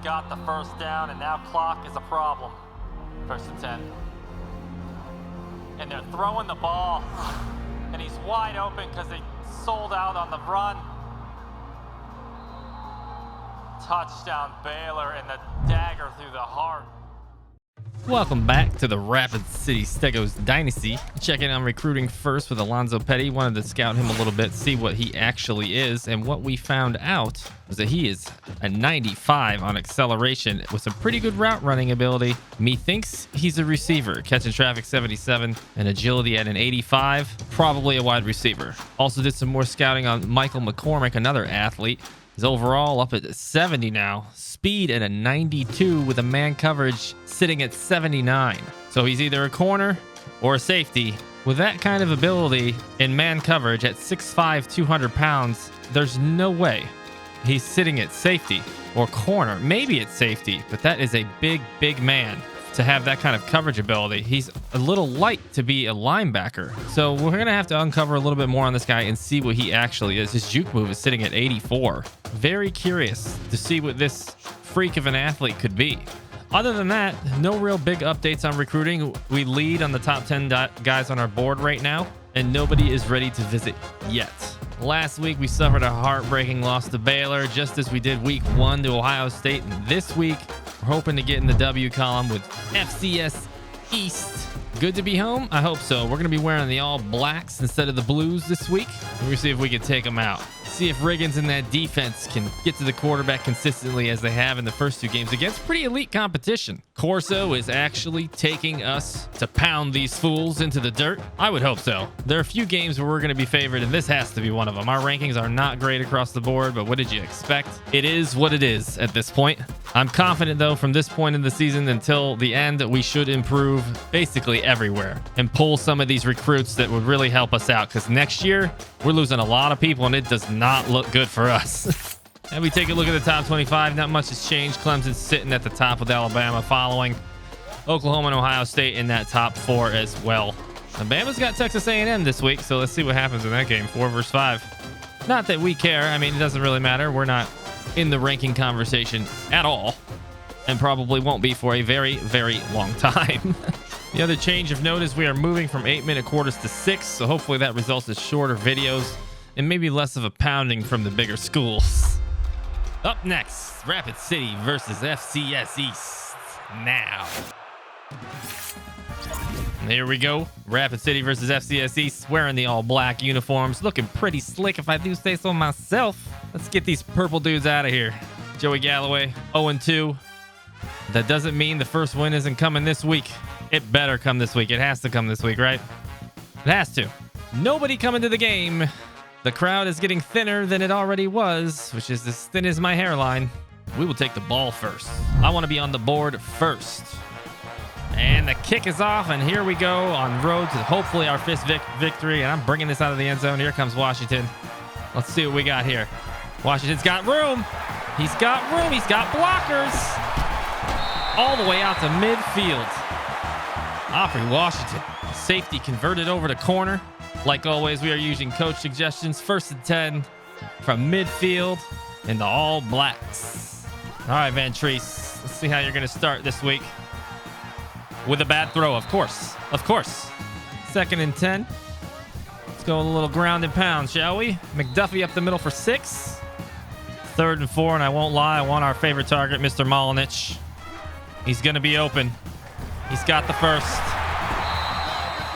got the first down, and now clock is a problem. 1st and 10. And they're throwing the ball, and he's wide open because they sold out on the run. Touchdown Baylor, and the dagger through the heart. Welcome back to the Rapid City Stegos Dynasty. Checking on recruiting first with Alonzo Petty. Wanted to scout him a little bit, see what he actually is. And what we found out was that he is a 95 on acceleration with some pretty good route running ability. Methinks he's a receiver, catching traffic 77 and agility at an 85. Probably a wide receiver. Also did some more scouting on Michael McCormick, another athlete. He's overall up at 70 now. Speed at a 92 with a man coverage sitting at 79. So he's either a corner or a safety. With that kind of ability in man coverage at 6'5", 200 pounds, there's no way he's sitting at safety or corner. Maybe it's safety, but that is a big, big man to have that kind of coverage ability. He's a little light to be a linebacker. So we're going to have to uncover a little bit more on this guy and see what he actually is. His juke move is sitting at 84. Very curious to see what this freak of an athlete could be. Other than that, no real big updates on recruiting. We lead on the top 10 guys on our board right now, and nobody is ready to visit yet. Last week, we suffered a heartbreaking loss to Baylor, just as we did week 1 to Ohio State. And this week, we're hoping to get in the W column with FCS East. Good to be home? I hope so. We're going to be wearing the all blacks instead of the blues this week. We're going to see if we can take them out. See if Riggins and that defense can get to the quarterback consistently as they have in the first 2 games against pretty elite competition. Corso is actually taking us to pound these fools into the dirt. I would hope so. There are a few games where we're going to be favored, and this has to be one of them. Our rankings are not great across the board, but what did you expect? It is what it is at this point. I'm confident, though, from this point in the season until the end, we should improve basically everywhere and pull some of these recruits that would really help us out, because next year, we're losing a lot of people, and it does not look good for us. And we take a look at the top 25. Not much has changed. Clemson's sitting at the top with Alabama following. Oklahoma and Ohio State in that top 4 as well. Alabama's got Texas A&M this week, so let's see what happens in that game. 4 versus 5. Not that we care. I mean, it doesn't really matter. We're not in the ranking conversation at all, and probably won't be for a very, very long time. The other change of note is we are moving from 8-minute quarters to 6, so hopefully that results in shorter videos and maybe less of a pounding from the bigger schools. Up next, Rapid City versus FCS East now. And here we go. Rapid City versus FCS East, wearing the all-black uniforms. Looking pretty slick, if I do say so myself. Let's get these purple dudes out of here. Joey Galloway, 0-2. That doesn't mean the first win isn't coming this week. It better come this week. It has to come this week, right? It has to. Nobody coming to the game. The crowd is getting thinner than it already was, which is as thin as my hairline. We will take the ball first. I want to be on the board first. And the kick is off, and here we go on road to hopefully our 5th victory. And I'm bringing this out of the end zone. Here comes Washington. Let's see what we got here. Washington's got room. He's got room. He's got blockers. All the way out to midfield. Opry Washington. Safety converted over to corner. Like always, we are using coach suggestions. 1st and 10 from midfield in the all blacks. All right, Van Treese. Let's see how you're going to start this week. With a bad throw, of course. Of course. 2nd and 10. Let's go with a little ground and pound, shall we? McDuffie up the middle for 6. 3rd and 4, and I won't lie, I want our favorite target, Mr. Molinich. He's going to be open. He's got the first.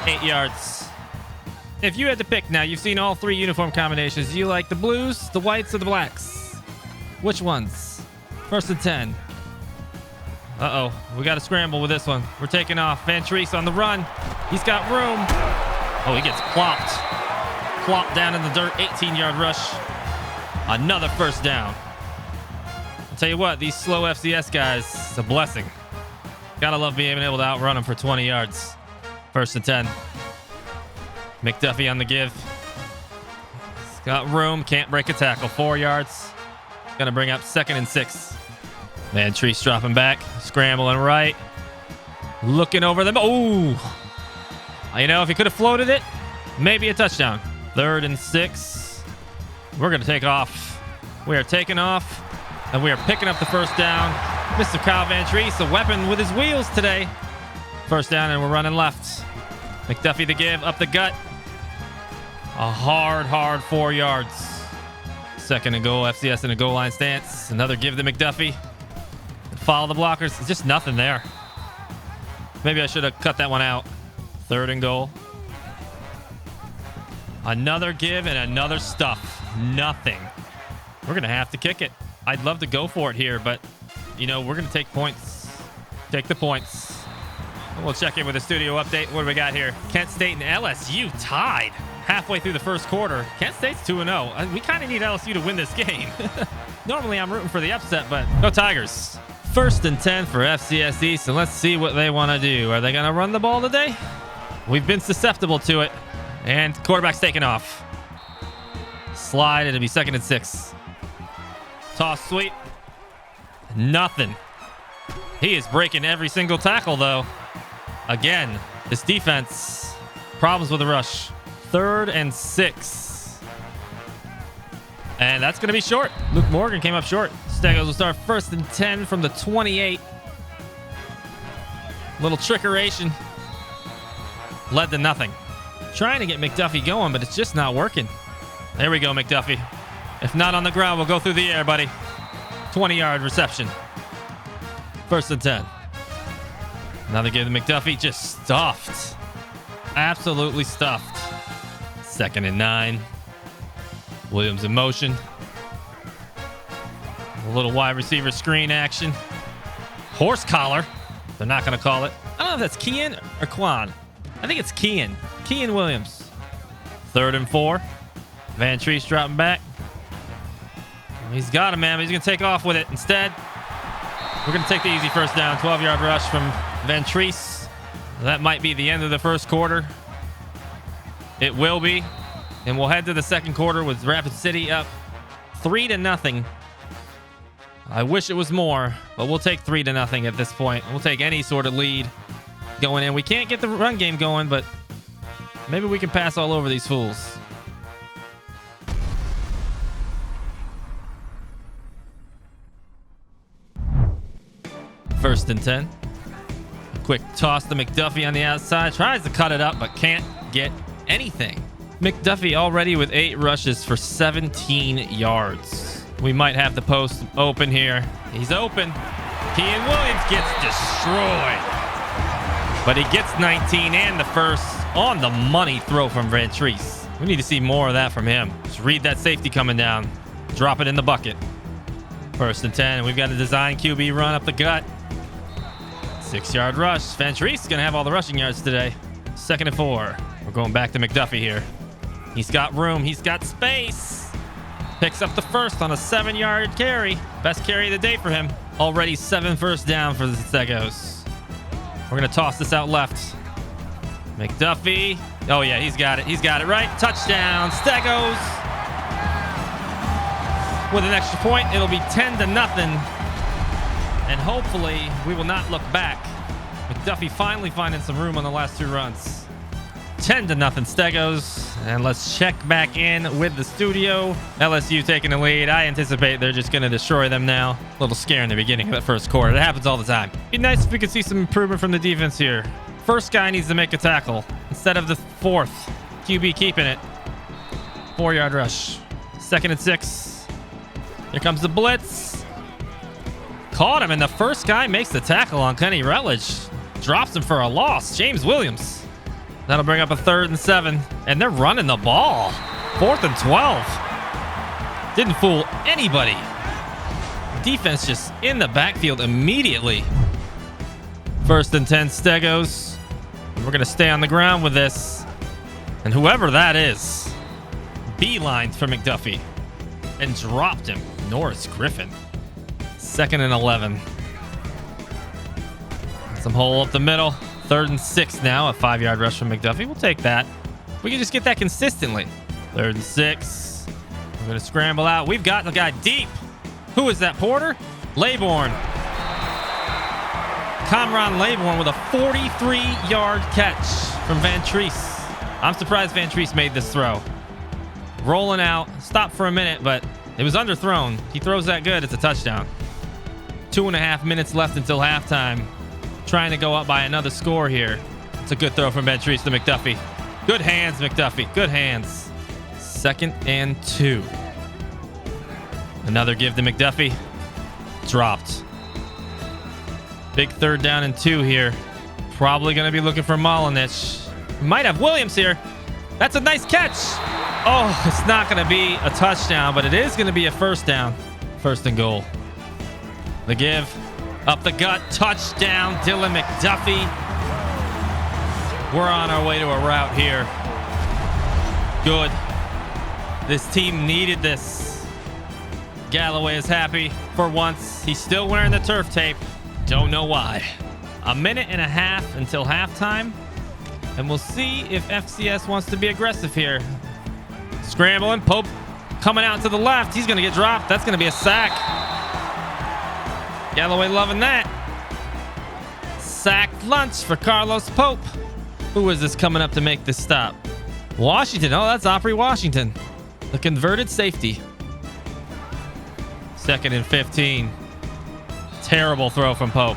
8 yards. If you had to pick now, you've seen all 3 uniform combinations. Do you like the blues, the whites, or the blacks? Which ones? 1st and 10. Uh-oh. We got to scramble with this one. We're taking off. Van Treese on the run. He's got room. Oh, he gets plopped. Plopped down in the dirt. 18-yard rush. Another first down. I'll tell you what, these slow FCS guys, it's a blessing. Gotta love being able to outrun them for 20 yards. 1st and 10. McDuffie on the give. He's got room. Can't break a tackle. 4 yards. Gonna bring up 2nd and 6. Van Treese dropping back. Scrambling right. Looking over them. Oh! You know, if he could have floated it, maybe a touchdown. 3rd and 6. We're gonna take off. We are taking off, and we are picking up the first down Mr. Kyle Van Treese, a weapon with his wheels today. First down, and we're running left. McDuffie to give, up the gut. A hard 4 yards. Second and goal, FCS in a goal line stance. Another give to McDuffie. Follow the blockers. It's just nothing there. Maybe I should have cut that one out. Third and goal. Another give and another stuff. Nothing. We're going to have to kick it. I'd love to go for it here, but, you know, we're going to take points. Take the points. We'll check in with a studio update. What do we got here? Kent State and LSU tied halfway through the first quarter. Kent State's 2-0. We kind of need LSU to win this game. Normally, I'm rooting for the upset, but go Tigers. First and 10 for FCS East, and let's see what they want to do. Are they going to run the ball today? We've been susceptible to it. And quarterback's taking off. Slide, it'll be 2nd and 6. Toss sweep. Nothing. He is breaking every single tackle, though. Again, this defense, problems with the rush. 3rd and 6. And that's going to be short. Luke Morgan came up short. Stegos will start 1st and 10 from the 28. Little trickeration. Led to nothing. Trying to get McDuffie going, but it's just not working. There we go, McDuffie. If not on the ground, we'll go through the air, buddy. 20-yard reception. 1st and 10. Another give to McDuffie. Just stuffed. Absolutely stuffed. 2nd and 9. Williams in motion. A little wide receiver screen action. Horse collar. They're not going to call it. I don't know if that's Kean or Quan. I think it's Kean. Kean Williams. 3rd and 4. Van Treese dropping back. He's got him, man. But he's going to take off with it. Instead, we're going to take the easy first down. 12-yard rush from Van Treese. That might be the end of the first quarter. It will be. And we'll head to the second quarter with Rapid City up 3-0. I wish it was more, but we'll take 3-0 at this point. We'll take any sort of lead going in. We can't get the run game going, but maybe we can pass all over these fools. First and 10. A quick toss to McDuffie on the outside. Tries to cut it up, but can't get anything. McDuffie already with 8 rushes for 17 yards. We might have the post open here. He's open. Kean Williams gets destroyed. But he gets 19 and the first on the money throw from Van Treese. We need to see more of that from him. Just read that safety coming down. Drop it in the bucket. 1st and 10. We've got a design QB run up the gut. 6-yard rush. Van Treese is going to have all the rushing yards today. 2nd and 4. We're going back to McDuffie here. He's got room. He's got space. Picks up the first on a 7-yard carry. Best carry of the day for him. Already 7 first down for the Stegos. We're going to toss this out left. McDuffie. Oh, yeah, he's got it. He's got it right. Touchdown, Stegos. With an extra point, it'll be 10-0. And hopefully, we will not look back. McDuffie finally finding some room on the last 2 runs. 10-0 Stegos. And let's check back in with the studio. LSU taking the lead. I anticipate they're just going to destroy them now. A little scare in the beginning of that first quarter. It happens all the time. Be nice if we could see some improvement from the defense here. First guy needs to make a tackle instead of the 4th. QB keeping it. 4-yard rush. 2nd and 6. Here comes the blitz. Caught him, and the first guy makes the tackle on Kenny Rutledge. Drops him for a loss. James Williams. That'll bring up a 3rd and 7. And they're running the ball. 4th and 12. Didn't fool anybody. Defense just in the backfield immediately. 1st and 10 Stegos. We're going to stay on the ground with this. And whoever that is, beelined for McDuffie. And dropped him. Norris Griffin. 2nd and 11. Some hole up the middle. 3rd and 6 now. A 5-yard rush from McDuffie. We'll take that. We can just get that consistently. 3rd and 6. We're going to scramble out. We've got the guy deep. Who is that, Porter? Laybourne. Kamran Laybourne with a 43-yard catch from Van Treese. I'm surprised Van Treese made this throw. Rolling out. Stopped for a minute, but it was underthrown. He throws that good. It's a touchdown. 2.5 minutes left until halftime. Trying to go up by another score here. It's a good throw from Ventrice to McDuffie. Good hands, McDuffie. Good hands. 2nd and 2. Another give to McDuffie. Dropped. Big 3rd down and 2 here. Probably going to be looking for Molinich. Might have Williams here. That's a nice catch. Oh, it's not going to be a touchdown, but it is going to be a 1st down. 1st and goal. The give. Up the gut. Touchdown, Dylan McDuffie. We're on our way to a rout here. Good. This team needed this. Galloway is happy for once. He's still wearing the turf tape. Don't know why. 1.5 minutes until halftime. And we'll see if FCS wants to be aggressive here. Scrambling. Pope coming out to the left. He's going to get dropped. That's going to be a sack. Galloway loving that. Sacked lunch for Carlos Pope. Who is this coming up to make this stop? Washington. Oh, that's Opry Washington. The converted safety. 2nd and 15. Terrible throw from Pope.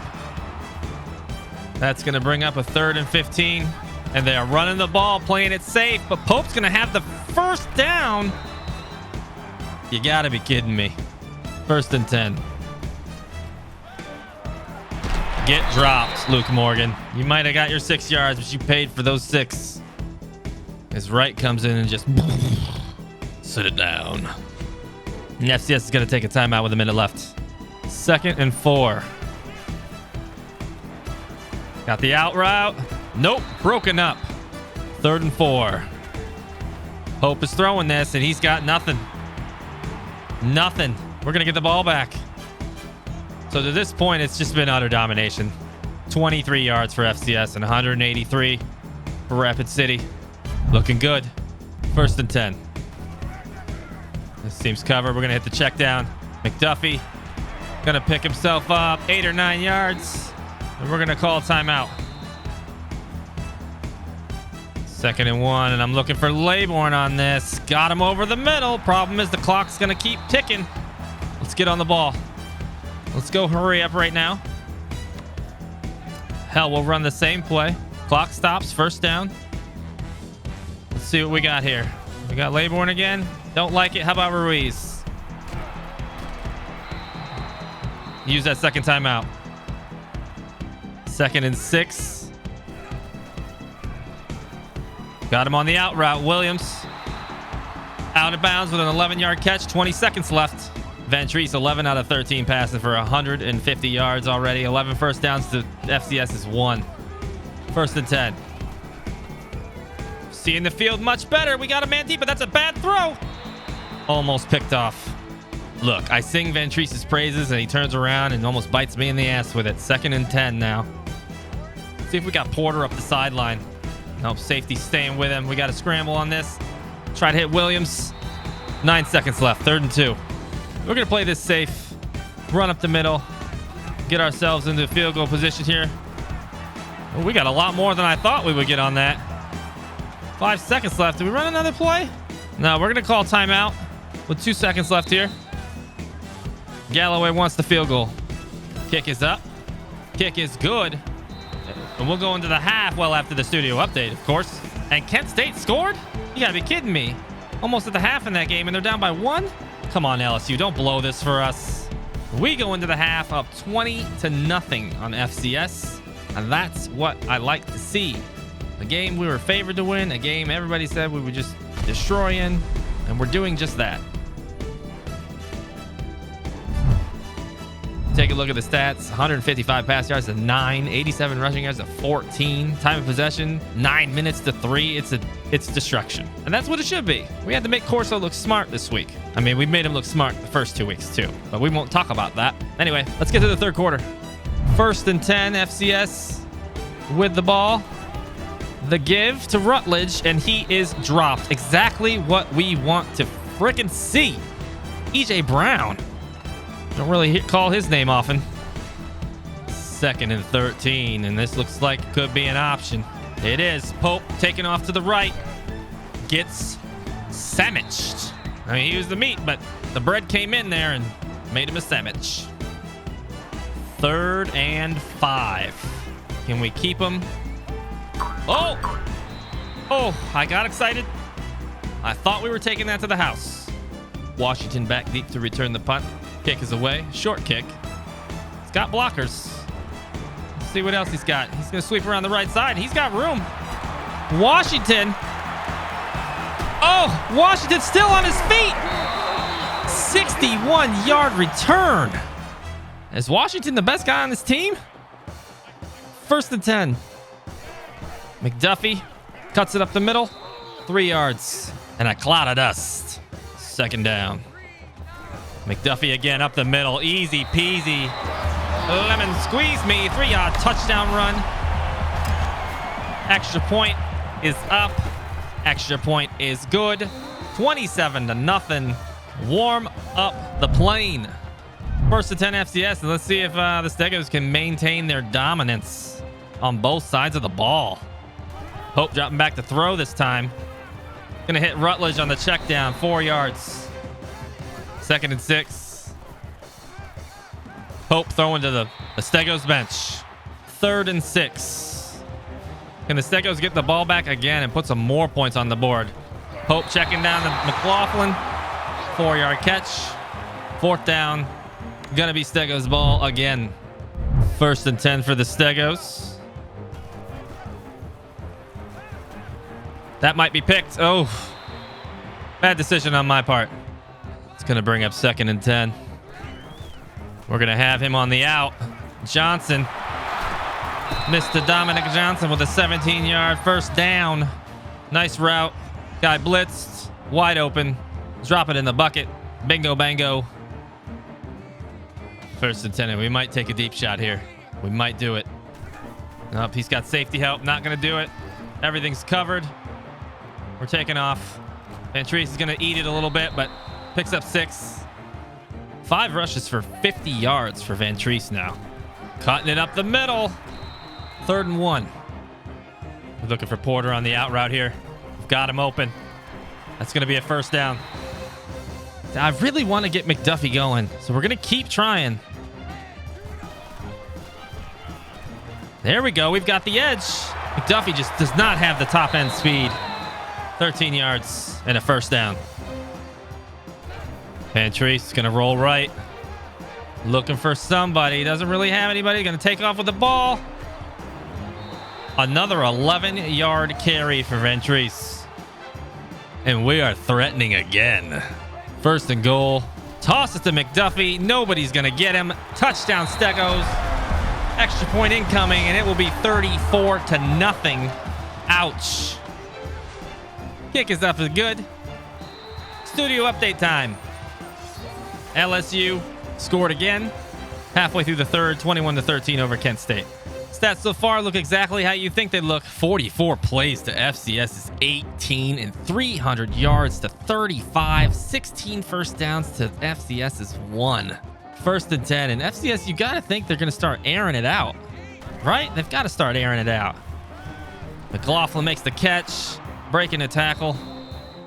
That's going to bring up a 3rd and 15. And they are running the ball, playing it safe. But Pope's going to have the 1st down. You got to be kidding me. 1st and 10. Get dropped, Luke Morgan. You might have got your 6 yards, but you paid for those 6. As Wright comes in and just sit it down. And FCS is going to take a timeout with 1 minute left. 2nd and 4. Got the out route. Nope, broken up. 3rd and 4. Pope is throwing this, and he's got nothing. Nothing. We're going to get the ball back. So to this point, it's just been utter domination. 23 yards for FCS and 183 for Rapid City. Looking good. 1st and 10. This team's covered. We're going to hit the check down. McDuffie going to pick himself up 8 or 9 yards. And we're going to call timeout. 2nd and 1. And I'm looking for Laybourne on this. Got him over the middle. Problem is the clock's going to keep ticking. Let's get on the ball. Let's go hurry up right now. Hell, we'll run the same play. Clock stops. 1st down. Let's see what we got here. We got Laybourne again. Don't like it. How about Ruiz? Use that 2nd timeout. 2nd and 6. Got him on the out route. Williams. Out of bounds with an 11-yard catch. 20 seconds left. Ventrice 11 out of 13 passing for 150 yards already. 11 1st downs to FCS is 1. 1st and 10. Seeing the field much better. We got a man deep, but that's a bad throw. Almost picked off. Look, I sing Ventrice's praises, and he turns around and almost bites me in the ass with it. 2nd and 10 now. See if we got Porter up the sideline. Nope, safety staying with him. We got to scramble on this. Try to hit Williams. 9 seconds left. 3rd and 2. We're going to play this safe. Run up the middle. Get ourselves into field goal position here. Well, we got a lot more than I thought we would get on that. 5 seconds left. Do we run another play? No, we're going to call timeout with 2 seconds left here. Galloway wants the field goal. Kick is up. Kick is good. And we'll go into the half well after the studio update, of course. And Kent State scored? You got to be kidding me. Almost at the half in that game, and they're down by 1? Come on, LSU. Don't blow this for us. We go into the half up 20-0 on FCS. And that's what I like to see. A game we were favored to win. A game everybody said we were just destroying. And we're doing just that. Take a look at the stats. 155 pass yards to 9. 87 rushing yards to 14. Time of possession, 9 minutes to 3. It's destruction. And that's what it should be. We had to make Corso look smart this week. I mean, we made him look smart the first 2 weeks too. But we won't talk about that. Anyway, let's get to the 3rd quarter. 1st and 10, FCS with the ball. The give to Rutledge, and he is dropped. Exactly what we want to frickin' see. EJ Brown. Don't really call his name often. 2nd and 13, and this looks like it could be an option. It is. Pope taking off to the right. Gets sandwiched. I mean, he was the meat, but the bread came in there and made him a sandwich. 3rd and 5. Can we keep them? Oh, I got excited. I thought we were taking that to the house. Washington back deep to return the punt. Kick is away. Short kick. He's got blockers. Let's see what else he's got. He's going to sweep around the right side. He's got room. Washington. Oh, Washington's still on his feet. 61-yard return. Is Washington the best guy on this team? 1st and 10. McDuffie cuts it up the middle. 3 yards and a cloud of dust. 2nd down. McDuffie again up the middle. Easy peasy. Lemon squeeze me. 3-yard touchdown run. Extra point is up. Extra point is good. 27-0. Warm up the plane. 1st and 10 FCS, and let's see if the Stegos can maintain their dominance on both sides of the ball. Hope dropping back to throw this time. Gonna hit Rutledge on the check down. 4 yards. 2nd and 6. Hope throwing to the Stegos bench. 3rd and 6. Can the Stegos get the ball back again and put some more points on the board? Hope checking down to McLaughlin. 4-yard catch. 4th down. Gonna be Stegos ball again. 1st and 10 for the Stegos. That might be picked. Oh, bad decision on my part. It's gonna bring up 2nd and 10. We're gonna have him on the out. Johnson. Mr. Dominic Johnson with a 17-yard 1st down. Nice route. Guy blitzed. Wide open. Drop it in the bucket. Bingo bango. 1st and 10. And we might take a deep shot here. We might do it. Nope, he's got safety help. Not going to do it. Everything's covered. We're taking off. Ventrease is going to eat it a little bit, but picks up 6. 5 rushes for 50 yards for Ventrease now. Cutting it up the middle. 3rd and 1. We're looking for Porter on the out route here. We've got him open. That's going to be a 1st down. I really want to get McDuffie going, so we're going to keep trying. There we go. We've got the edge. McDuffie just does not have the top end speed. 13 yards and a 1st down. Ventrease going to roll right. Looking for somebody. Doesn't really have anybody. Going to take off with the ball. Another 11-yard carry for Ventrease. And we are threatening again. 1st and goal. Toss it to McDuffie. Nobody's going to get him. Touchdown Stegos. Extra point incoming, and it will be 34-0. Ouch. Kick is up is good. Studio update time. LSU scored again. Halfway through the 3rd, 21-13 over Kent State. Stats so far look exactly how you think they look. 44 plays to FCS's 18 and 300 yards to 35. 16 1st downs to FCS's 1. 1st and 10. And FCS, you got to think they're going to start airing it out, right? They've got to start airing it out. McLaughlin makes the catch, breaking a tackle.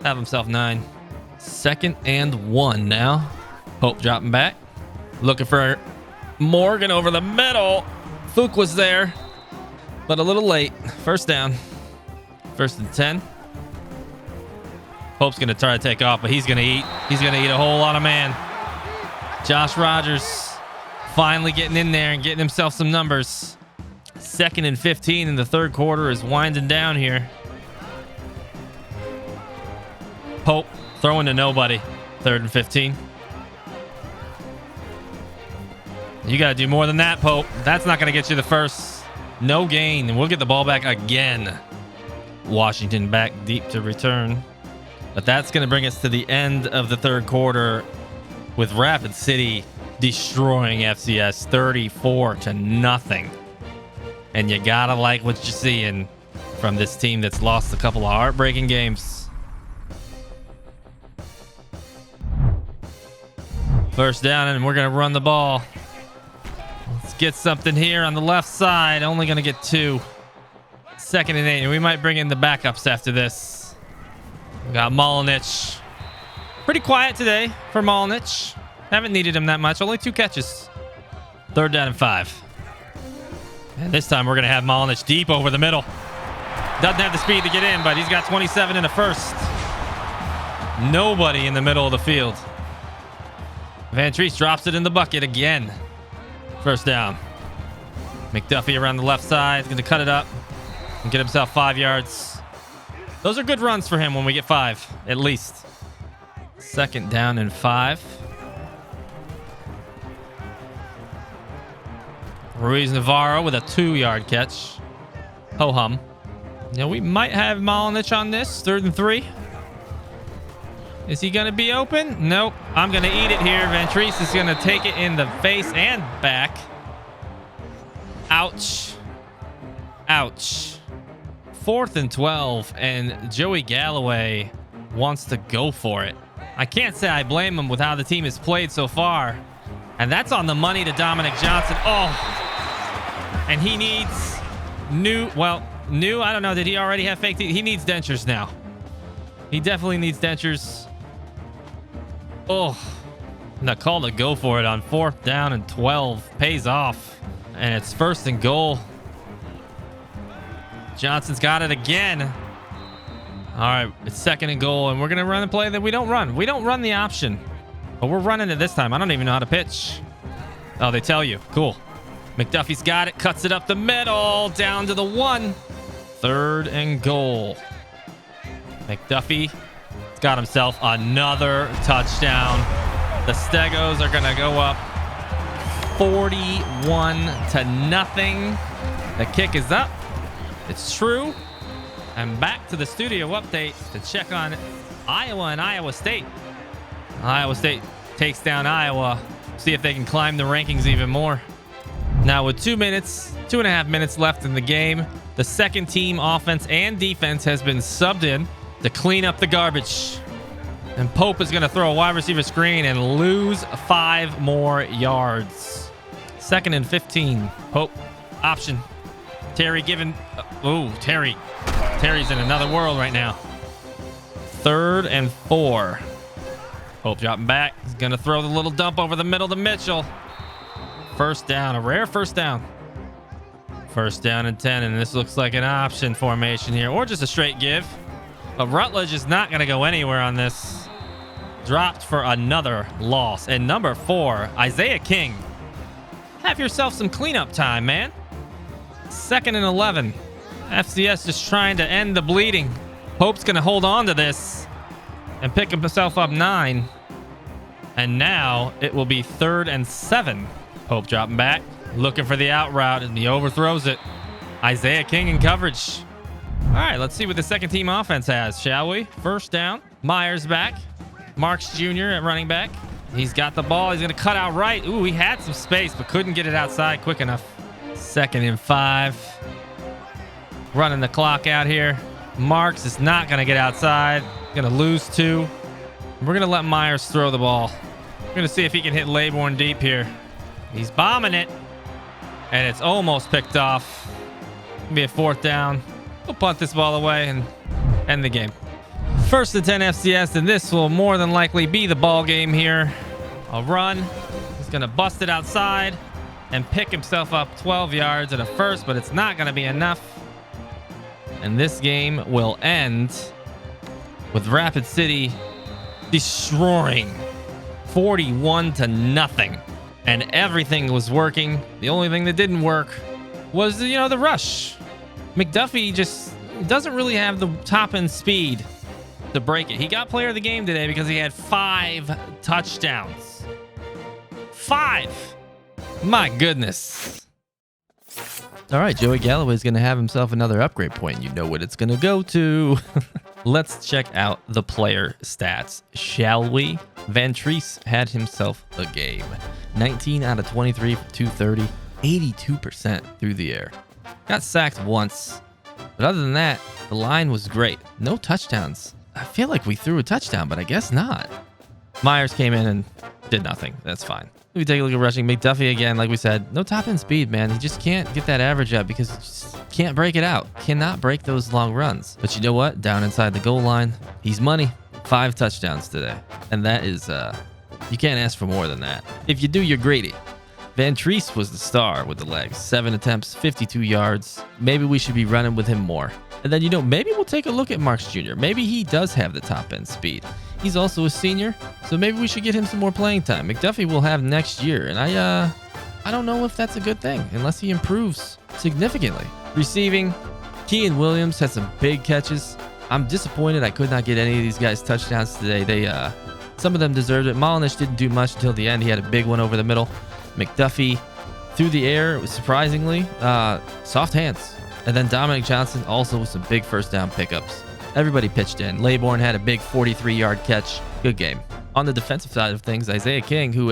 Have himself 9. 2nd and 1 now. Hope dropping back. Looking for Morgan over the middle. Fook was there, but a little late. 1st down. 1st and 10. Hope's going to try to take off, but he's going to eat. He's going to eat a whole lot of man. Josh Rogers finally getting in there and getting himself some numbers. 2nd and 15 in the 3rd quarter is winding down here. Hope throwing to nobody. 3rd and 15. You got to do more than that, Pope. That's not going to get you the 1st. No gain, and we'll get the ball back again. Washington back deep to return. But that's going to bring us to the end of the 3rd quarter with Rapid City destroying FCS 34-0. And you got to like what you're seeing from this team that's lost a couple of heartbreaking games. 1st down, and we're going to run the ball. Let's get something here on the left side. Only going to get 2. 2nd and 8. And we might bring in the backups after this. We got Molinich. Pretty quiet today for Molinich. Haven't needed him that much. Only 2 catches. 3rd down and 5. And this time we're going to have Molnich deep over the middle. Doesn't have the speed to get in, but he's got 27 in the first. Nobody in the middle of the field. Van Treese drops it in the bucket again. 1st down. McDuffie around the left side. He's going to cut it up and get himself 5 yards. Those are good runs for him when we get 5, at least. 2nd down and 5. Ruiz Navarro with a 2-yard catch. Ho-hum. We might have Molnich on this. 3rd and 3. Is he going to be open? Nope. I'm going to eat it here. Van Treese is going to take it in the face and back. Ouch. Ouch. 4th and 12, and Joey Galloway wants to go for it. I can't say I blame him with how the team has played so far. And that's on the money to Dominic Johnson. Oh. And he needs new, I don't know. Did he already have fake teeth? He needs dentures now. He definitely needs dentures. Oh. And the call to go for it on 4th down and 12 pays off. And it's 1st and goal. Johnson's got it again. All right, it's 2nd and goal, and we're going to run a play that we don't run. We don't run the option, but we're running it this time. I don't even know how to pitch. Oh, they tell you. Cool. McDuffie's got it, cuts it up the middle, down to the 1. 3rd and goal. McDuffie's got himself another touchdown. The Stegos are going to go up 41-0. The kick is up. It's true. And back to the studio update to check on Iowa and Iowa State. Iowa State takes down Iowa. See if they can climb the rankings even more. Now with 2.5 minutes left in the game, the second team offense and defense has been subbed in to clean up the garbage. And Pope is going to throw a wide receiver screen and lose 5 more yards. 2nd and 15. Pope option. Terry giving. Terry's in another world right now. 3rd and 4. Pope dropping back. He's going to throw the little dump over the middle to Mitchell. 1st down, a rare 1st down. 1st down and 10, and this looks like an option formation here, or just a straight give. But Rutledge is not going to go anywhere on this. Dropped for another loss. And number 4, Isaiah King. Have yourself some cleanup time, man. 2nd and 11. FCS just trying to end the bleeding. Pope's going to hold on to this and pick himself up 9. And now it will be 3rd and 7. Pope dropping back, looking for the out route, and he overthrows it. Isaiah King in coverage. All right, let's see what the second team offense has, shall we? 1st down. Myers back. Marks Jr. at running back. He's got the ball. He's going to cut out right. Ooh, he had some space, but couldn't get it outside quick enough. 2nd and 5. Running the clock out here. Marks is not going to get outside. Going to lose 2. We're going to let Myers throw the ball. We're going to see if he can hit Laybourne deep here. He's bombing it. And it's almost picked off. It'll be a 4th down. We'll punt this ball away and end the game. 1st and 10 FCS, and this will more than likely be the ball game here. A run. He's going to bust it outside and pick himself up 12 yards at a first, but it's not going to be enough. And this game will end with Rapid City destroying 41-0. And everything was working. The only thing that didn't work was, the rush. McDuffie just doesn't really have the top end speed to break it. He got player of the game today because he had 5 touchdowns. 5. My goodness. All right, Joey Galloway is going to have himself another upgrade point. You know what it's going to go to. Let's check out the player stats, shall we? Van Treese had himself a game. 19 out of 23 for 230, 82% through the air. Got sacked once, but other than that, the line was great. No touchdowns. I feel like we threw a touchdown, but I guess not. Myers came in and did nothing. That's fine. We take a look at rushing. McDuffie again, like we said, no top end speed, man. He just can't get that average up because he just can't break it out. Cannot break those long runs. But you know what? Down inside the goal line, he's money. 5 touchdowns today. And that is, you can't ask for more than that. If you do, you're greedy. Van Treese was the star with the legs. 7 attempts, 52 yards. Maybe we should be running with him more. And then, maybe we'll take a look at Marks Jr. Maybe he does have the top end speed. He's also a senior, so maybe we should get him some more playing time. McDuffie will have next year, and I don't know if that's a good thing unless he improves significantly. Receiving, Kean Williams had some big catches. I'm disappointed I could not get any of these guys touchdowns today. Some of them deserved it. Molinish didn't do much until the end. He had a big one over the middle. McDuffie through the air, surprisingly, soft hands. And then Dominic Johnson also with some big first down pickups. Everybody pitched in. Laybourne had a big 43-yard catch. Good game. On the defensive side of things, Isaiah King, who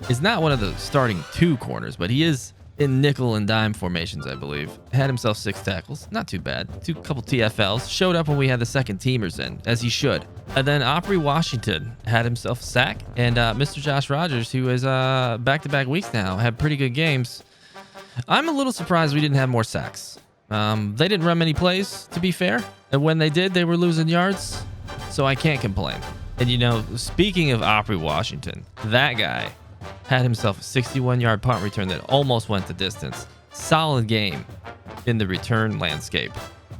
is not one of the starting 2 corners, but he is in nickel and dime formations, I believe. Had himself 6 tackles. Not too bad. Couple TFLs. Showed up when we had the second teamers in, as he should. And then Opry Washington had himself a sack. And Mr. Josh Rogers, who is back-to-back weeks now, had pretty good games. I'm a little surprised we didn't have more sacks. They didn't run many plays, to be fair. And when they did, they were losing yards. So I can't complain. And speaking of Opry Washington, that guy had himself a 61-yard punt return that almost went the distance. Solid game in the return landscape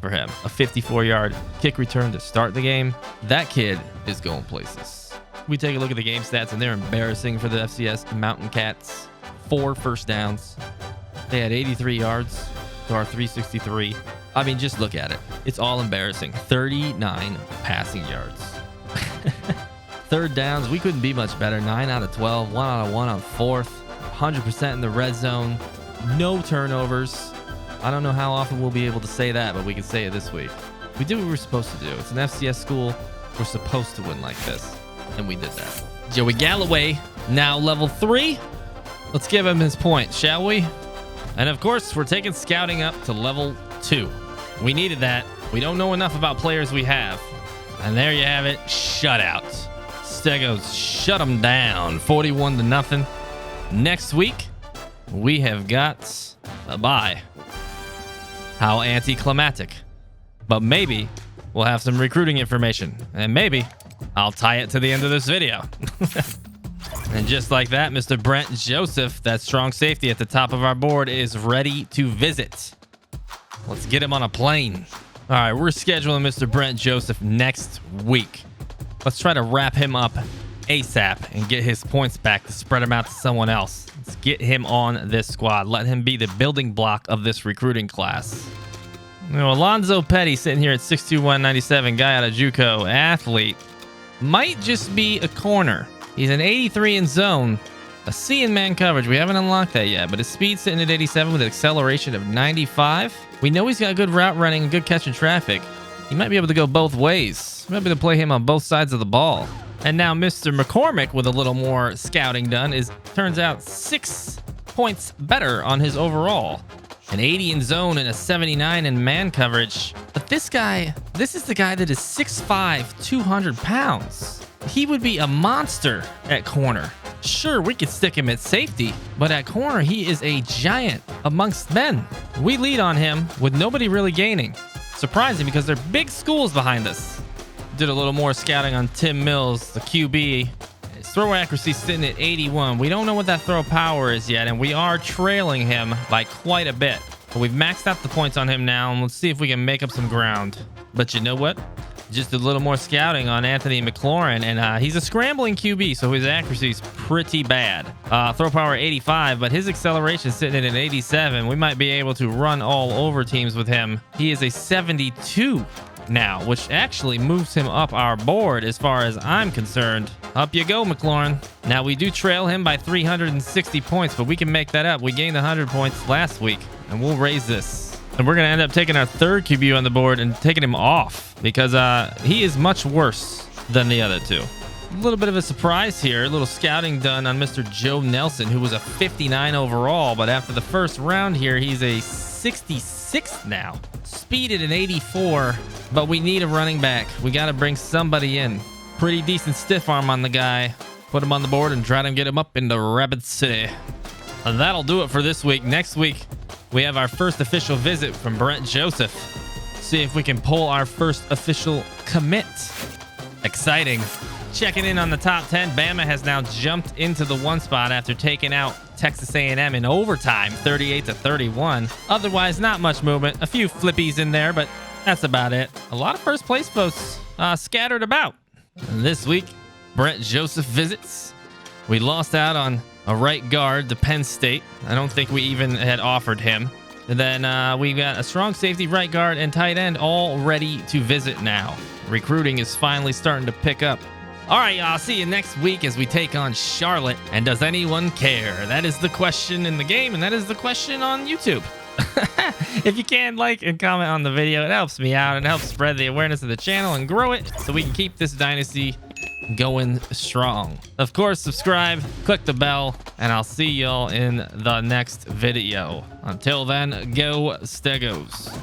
for him. A 54-yard kick return to start the game. That kid is going places. We take a look at the game stats, and they're embarrassing for the FCS Mountain Cats. 4 first downs. They had 83 yards to our 363. I mean, just look at it. It's all embarrassing. 39 passing yards. Third downs, we couldn't be much better. 9 out of 12, 1 out of 1 on fourth, 100% in the red zone, no turnovers. I don't know how often we'll be able to say that, but we can say it this week. We did what we were supposed to do. It's an FCS school. We're supposed to win like this, and we did that. Joey Galloway, now level 3. Let's give him his point, shall we? And of course, we're taking scouting up to level 2. We needed that. We don't know enough about players we have. And there you have it, shutout. Stegos shut them down 41-0. Next week, we have got a bye. How anticlimactic. But maybe we'll have some recruiting information. And maybe I'll tie it to the end of this video. And just like that, Mr. Brent Joseph, that strong safety at the top of our board, is ready to visit. Let's get him on a plane. All right, we're scheduling Mr. Brent Joseph next week. Let's try to wrap him up ASAP and get his points back to spread him out to someone else. Let's get him on this squad. Let him be the building block of this recruiting class. Alonzo Petty sitting here at 6'2", 197, guy out of JUCO, athlete. Might just be a corner. He's an 83 in zone, a C in man coverage. We haven't unlocked that yet, but his speed sitting at 87 with an acceleration of 95. We know he's got good route running and good catching traffic. He might be able to go both ways. Might be able to play him on both sides of the ball. And now Mr. McCormick, with a little more scouting done, turns out 6 points better on his overall. An 80 in zone and a 79 in man coverage. But this is the guy that is 6'5", 200 pounds. He would be a monster at corner. Sure, we could stick him at safety, but at corner, he is a giant amongst men. We lead on him with nobody really gaining. Surprising because they're big schools behind us. Did a little more scouting on Tim Mills, the QB. His throw accuracy sitting at 81. We don't know what that throw power is yet, and we are trailing him by quite a bit. But we've maxed out the points on him now, and let's see if we can make up some ground. But you know what? Just a little more scouting on Anthony McLaurin, and he's a scrambling QB, so his accuracy is pretty bad. Throw power 85, but his acceleration sitting at an 87. We might be able to run all over teams with him. He is a 72 now, which actually moves him up our board as far as I'm concerned. Up you go, McLaurin. Now, we do trail him by 360 points, but we can make that up. We gained 100 points last week, and we'll raise this. And we're going to end up taking our third QB on the board and taking him off because he is much worse than the other two. A little bit of a surprise here. A little scouting done on Mr. Joe Nelson, who was a 59 overall, but after the first round here, he's a 66 now. Speed at an 84, but we need a running back. We got to bring somebody in. Pretty decent stiff arm on the guy. Put him on the board and try to get him up into Rapid City. And that'll do it for this week. Next week, we have our first official visit from Brent Joseph. See if we can pull our first official commit. Exciting. Checking in on the top 10, Bama has now jumped into the 1 spot after taking out Texas A&M in overtime, 38-31. Otherwise, not much movement. A few flippies in there, but that's about it. A lot of first place votes scattered about. And this week, Brett Joseph visits. We lost out on a right guard to Penn State. I don't think we even had offered him. And then we got a strong safety, right guard, and tight end all ready to visit now. Recruiting is finally starting to pick up. All right, y'all. See you next week as we take on Charlotte. And does anyone care? That is the question in the game, and that is the question on YouTube. If you can, like and comment on the video, it helps me out. It helps spread the awareness of the channel and grow it so we can keep this dynasty going strong. Of course, subscribe, click the bell, and I'll see y'all in the next video. Until then, go Stegos.